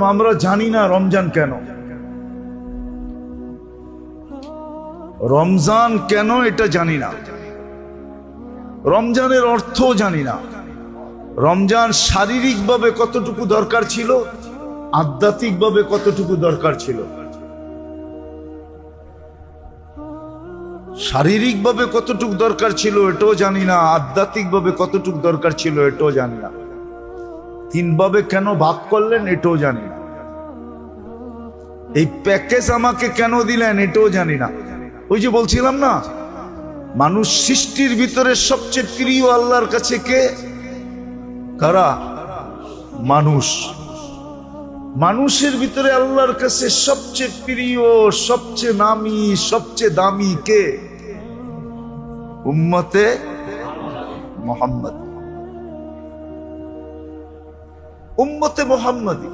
আমরা জানি না রমজান কেন, রমজান কেন এটা জানি না, রমজানের অর্থও জানি না। রমজান শারীরিকভাবে কতটুকু দরকার ছিল, আধ্যাত্মিকভাবে কতটুকু দরকার ছিল। শারীরিকভাবে কতটুকু দরকার ছিল এটাও জানি না, আধ্যাত্মিকভাবে কতটুকু দরকার ছিল এটাও জানি না। তিনভাবে কেন ভাগ করলেন এটাও জানি না। এই প্যাকেজ আমাকে কেন দিলেন এটাও জানি না। ওই যে বলছিলাম না, মানুষ সৃষ্টির ভিতরে সবচেয়ে প্রিয় আল্লাহর কাছে কে? কারা? মানুষ। মানুষের ভিতরে আল্লাহর কাছে সবচেয়ে প্রিয়, সবচেয়ে নামী, সবচেয়ে দামি কে? উম্মতে মুহাম্মদ। উম্মতে মুহাম্মদী,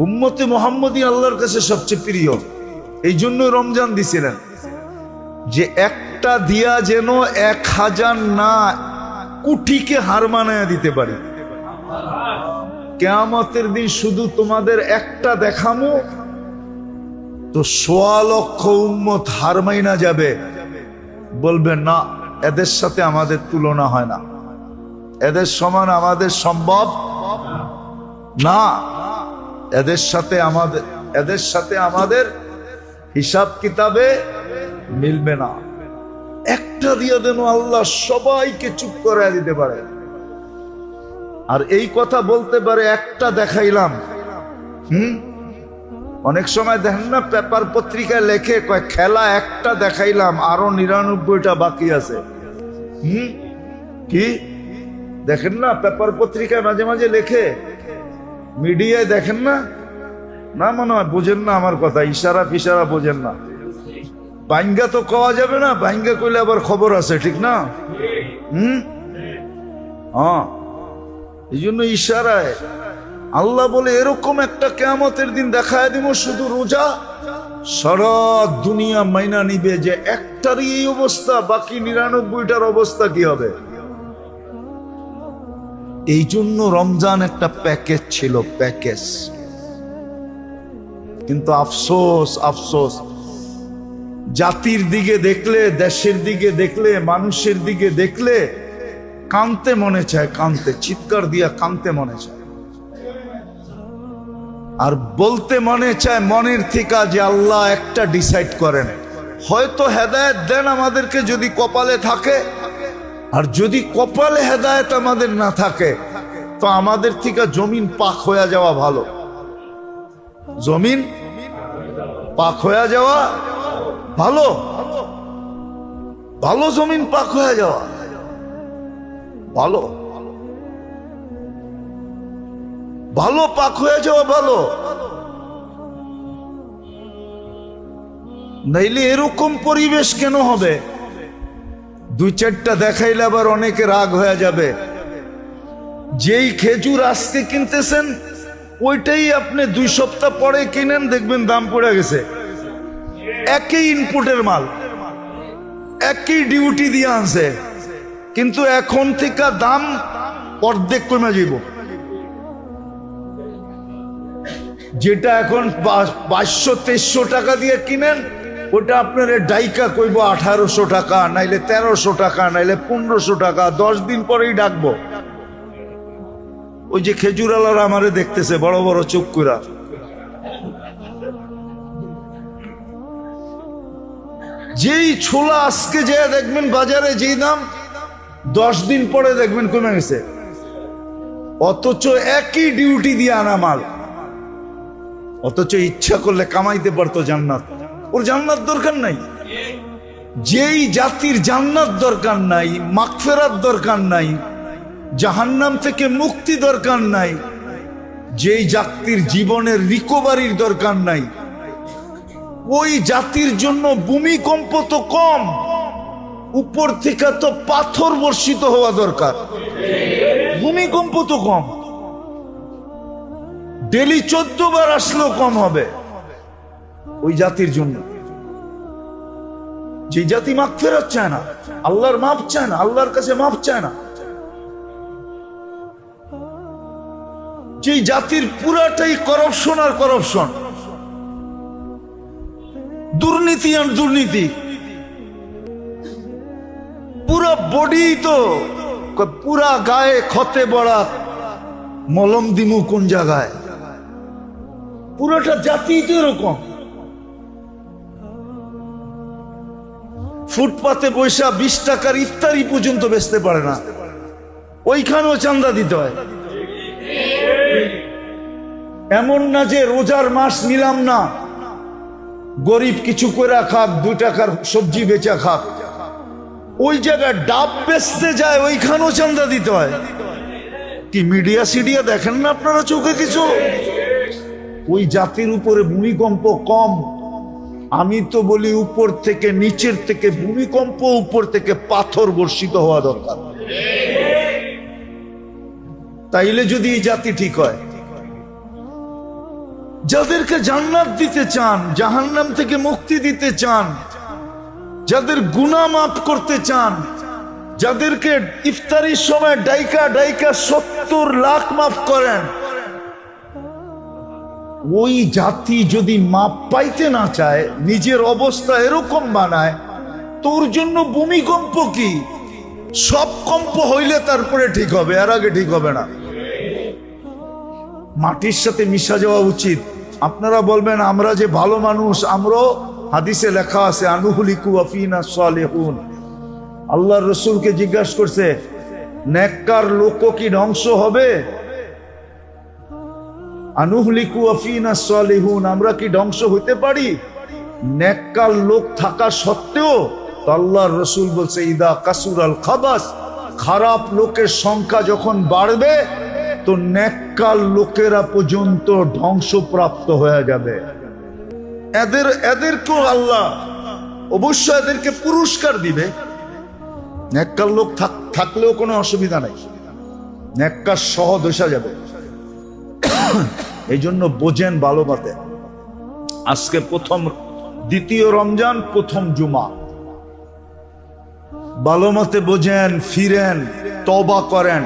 উম্মতে মুহাম্মদী আল্লাহর কাছে সবচেয়ে প্রিয়। এই জন্য রমজান দিছিলেন যে একটা দিয়া যেন 1000 না কোটিকে হার মানায়া দিতে পারি। কিয়ামতের দিন শুধু তোমাদের একটা দেখামো তো 1.25 লক্ষ উম্মত হার মাইনা যাবে, বলবে না এদের সাথে আমাদের তুলনা হয় না, এদের সমান আমাদের সম্ভব না, এদের সাথে আমাদের হিসাব কিতাবে মিলবে না। একটা দিয়ে দেন আল্লাহ সবাইকে চুপ করে দিতে পারে। আর এই কথা বলতে পারে একটা দেখাইলাম। অনেক সময় দেখেন না পেপার পত্রিকায় লেখে কয় খেলা একটা দেখাইলাম আরো 99টা বাকি আছে। কি দেখেন না পেপার পত্রিকায় মাঝে মাঝে লেখে, মিডিয়ায় দেখেন না? না মনে হয় বোঝেন না আমার কথা, ইশারা ফিশারা বোঝেন না। বাইঙ্গা তো কওয়া যাবে না, বাইঙ্গা কইলে আবার খবর আছে, ঠিক না? হ্যাঁ, এই জন্য ইশারায় আল্লাহ বলে এরকম একটা কিয়ামতের দিন দেখায় দিব, শুধু রোজা সারা দুনিয়া মাইনা নিবে যে একটারই এই অবস্থা, বাকি 99টার অবস্থা কি হবে। এই জন্য রমজান একটা প্যাকেজ ছিল, প্যাকেজ। কিন্তু আফসোস, আফসোস, জাতির দিকে দেখলে, দেশের দিকে দেখলে, মানুষের দিকে দেখলে কাঁদতে মনে চায়, কাঁদতে, চিৎকার দিয়া কাঁদতে মনে চায়। আর বলতে মনে চায় মনের থেকে যে আল্লাহ একটা ডিসাইড করেন, হয়তো হেদায়েত দেন আমাদেরকে যদি কপালে থাকে, আর যদি কপালে হেদায়েত আমাদের না থাকে তো আমাদের থেকে জমিন পাক হয়ে যাওয়া ভালো। জমিন পাক হয়ে যাওয়া ভালো, ভালো, জমিন পাক হয়ে যাওয়া ভালো, ভালো, পাক হয়ে যাওয়া ভালো। নাইলে এরকম পরিবেশ কেন হবে? 2-4টা দেখাইলে আবার অনেকে রাগ হয়ে যাবে। যেই খেজুর আজকে কিনতেছেন ওইটাই আপনি 2 সপ্তাহ পরে কিনেন, দেখবেন দাম পড়ে গেছে। একই ইনপুটের মাল, একই ডিউটি দিয়ে আনছে, কিন্তু এখন থেকে দাম অর্ধেক কমে যাব। যেটা এখন 2200-2300 টাকা দিয়ে কিনেন ওটা আপনার ডাইকা কইব 1800 টাকা, নাইলে 1300 টাকা, নাইলে 1500 টাকা। 10 দিন পরেই ডাকবো। ওই যে খেজুর আলারা আমারে দেখতেছে বড় বড় চোখ কইরা, যেই ছোলা আজকে যে দেখবেন বাজারে যেই দাম 10 দিন পরে দেখবেন কমে গেছে, অথচ একই ডিউটি দিয়ে আনা মাল, অথচ ইচ্ছা করলে কামাইতে পারতো জান্নাত। ওর জান্নাত দরকার নাই। যেই জাতির জান্নাত দরকার নাই, মাগফিরাত দরকার নাই, জাহান্নাম থেকে মুক্তি দরকার নাই, যেই জাতির জীবনের রিকভারির দরকার নাই, ওই জাতির জন্য ভূমিকম্প তো কম, উপর থেকে তো পাথর বর্ষিত হওয়া দরকার। ভূমিকম্প তো কম, ডেলি 14 বার আসলেও কম হবে ওই জাতির জন্য। যে জাতি মাগফিরাত চায় না, আল্লাহর মাফ চায় না, আল্লাহর কাছে মাফ চায় না, যে জাতির পুরাটাই করাপশন আর করাপশন, দুর্নীতি আর দুর্নীতি, পুরা বডি তো পুরা গায়ে ক্ষতে বড়া, মলম দিমু কোন জায়গায়, পুরোটা জাতি তো এরকম। ফুটপাতে পয়সা 20 টাকার ইফতারি পর্যন্ত বেচতে পারে না, ওইখানেও চান্দা দিতে হয়। এমন না যে রোজার মাস নিলাম না, গরিব কিছু করে খাক, 2 টাকার সবজি বেচা খাক, ওই জায়গায় ডাব বেচতে যায়, ওইখানেও চান্দা দিতে হয়। কি মিডিয়া সিডিয়া দেখেন না আপনারা চোখে কিছু? ওই জাতির উপরে ভূমিকম্প কম। আমি তো বলি উপর থেকে নিচের থেকে ভূমিকম্প, উপর থেকে পাথর বর্ষিত হওয়া দরকার, তাইলে যদি এই জাতি ঠিক হয়। যাদেরকে জান্নাত দিতে চান, জাহান্নাম থেকে মুক্তি দিতে চান, যাদের গুনাহ মাফ করতে চান, যাদেরকে ইফতারির সময় ডাইকা ডাইকা 70 লাখ মাফ করেন, ওই জাতি যদি মাপ পাইতে না চায়, নিজের অবস্থা এরকম বানায়, তোর জন্য ভূমিকম্প কি? সব কম্প হইলে তারপরে ঠিক হবে, এর আগে ঠিক হবে না। মাটির সাথে মিশা যাওয়া উচিত। আপনারা বলবেন আমরা যে ভালো মানুষ, আমরাও, হাদিসে লেখা আছে আনুহুলিকু আফিনা সালেহুন। আল্লাহর রসুলকে জিজ্ঞাসা করছে, নেককার লোক কি ধ্বংস হবে? আনুহলিকু আফিনা সালেহুন, আমরা কি ধ্বংস হতে পারি নেককার লোক থাকা সত্ত্বেও? তো আল্লাহর রসুল বলছে, ইদা কাসুরাল খাবাস, খারাপ লোকের সংখ্যা যখন বাড়বে তো নেককার লোকেরা পর্যন্ত ধ্বংসপ্রাপ্ত হয়ে যাবে। এদেরকেও আল্লাহ অবশ্য এদেরকে পুরস্কার দিবে। নেককার লোক থাকলেও কোনো অসুবিধা নাই, নেককার সহ দোষা যাবে। এই জন্য বোঝেন ভালো মতে, আজকে দ্বিতীয় রমজান, প্রথম জুমা, ভালো মতে বোঝেন, ফিরেন, তওবা করেন।